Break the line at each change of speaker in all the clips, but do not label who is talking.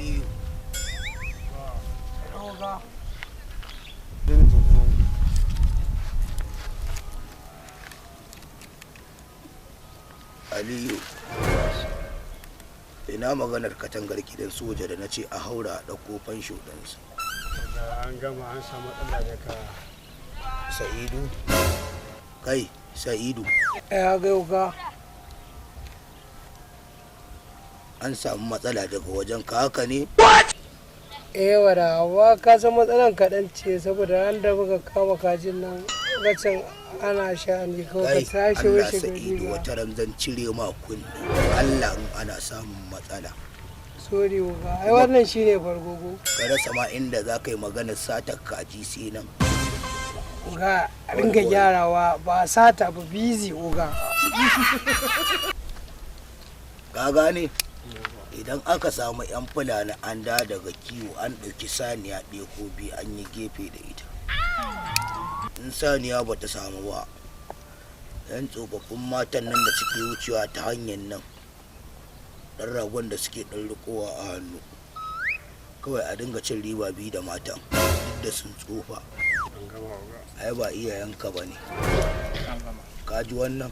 Aliyu. Aliyu, ina maganar katangar gidan soja da na ce a haura a ɗauko fansho ɗansu.
An gama an samu matsala da ka.
Sa'idu? Kai, Sa'idu.
Ya ga ka.
An samu matsala daga wajen ka haka ne?
Wada, amma ka san matsalan kaɗan ce saboda ran da muka kama kajin nan lokacin ana sha'ani kawai ka tashi
Allah
wuce
Sa'idu
gari
wata ran zan cire ma kunni. Allah in ana samun matsala.
Sori uga, ai wannan shine farko.
Ka rasa ma inda za ka yi maganar satar kaji sai nan.
Uga, ringa gyarawa ba sata ba busy uga.
Ka gane? Idan aka samu 'yan fulani an da daga kiwo an ɗauki saniya ɗaya ko biyu an yi gefe da ita. In saniya ba ta samu ba, 'yan tsofaffin matan nan da suke wucewa ta hanyar nan, ɗan ragon da suke ɗan rikowa a hannu, kawai a dinga cin riba biyu da matan duk da sun tsofa. Ai ba iyayenka ba ne. Ka ji wannan?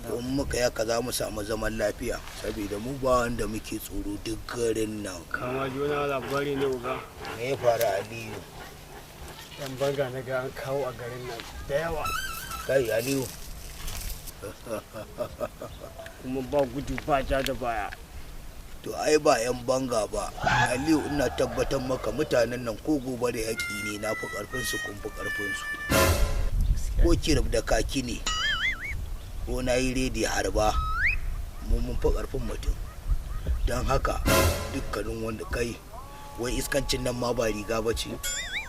Don muka yaka za mu samu zaman lafiya saboda mu ba wanda muke tsoro duk garin nan.
Kama ji wani labari ne uga.
Me ya faru Aliyu?
Yan banga na ga an kawo a garin nan da yawa.
Kai Aliyu.
Kuma ba gudu ba ja da baya.
To ai ba 'yan banga ba. Aliyu ina tabbatar maka mutanen nan ko gobe da yaƙi ne na fi ƙarfinsu kun fi ƙarfinsu. Ko kirib da kaki ne. Ko na yi redi harba mun fi ƙarfin mutum. Don haka dukkanin wanda kai wai iskancin nan ma ba riga ba ce.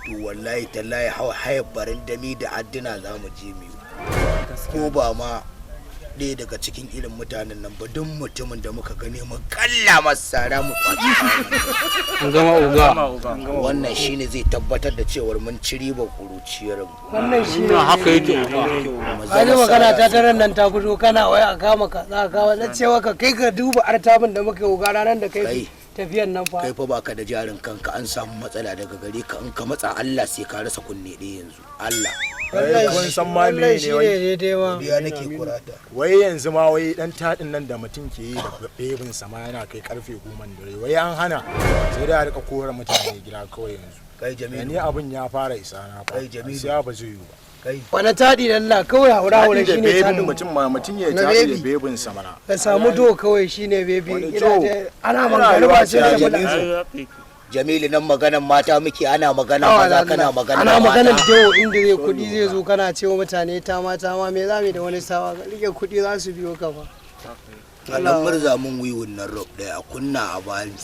To wallahi tallahi hayar barin dami da addina za mu je mu ko ba ma ɗaya daga cikin irin mutanen nan ba duk mutumin da muka gane mu kalla masara mu kwaci.
An gama uga.
Wannan shine zai tabbatar da cewar mun ci riba kuruciyar mu.
Wannan shine
haka yake uga.
Ai magana ta taran nan ta fito kana waya a kama ka za ka na cewa ka kai ka duba artabin da muka uga ranar da kai tafiyan nan fa.
Kai fa baka da jarin kanka an samu matsala daga gare ka in ka matsa Allah sai ka rasa kunne ɗaya yanzu. Allah.
Kun san ma me ne wai
biya nake kurata.
Wai yanzu ma wai dan tadin nan da mutum ke yi da bebin sama yana kai karfe 10 dare wai an hana sai da rika kora mutane gida kawai yanzu.
Kai Jamilu
ni abun ya fara isa na fa.
Kai Jamilu
sai ba zai yi ba.
Kai
wani tadi lalla kawai haura shine
bebin mutum ya tadi da bebin sama na.
Ka samu do kawai shine bebi ana magana ba sai da
Jamilu nan maganan mata muke ana magana maza kana magana
ana maganar jawo inda zai kudi zai zo kana cewa mutane ta ma me za mu da wani sawa rike kudi za su biyo ka fa.
Allah murza mun wiwun nan rob daya a kunna a bani.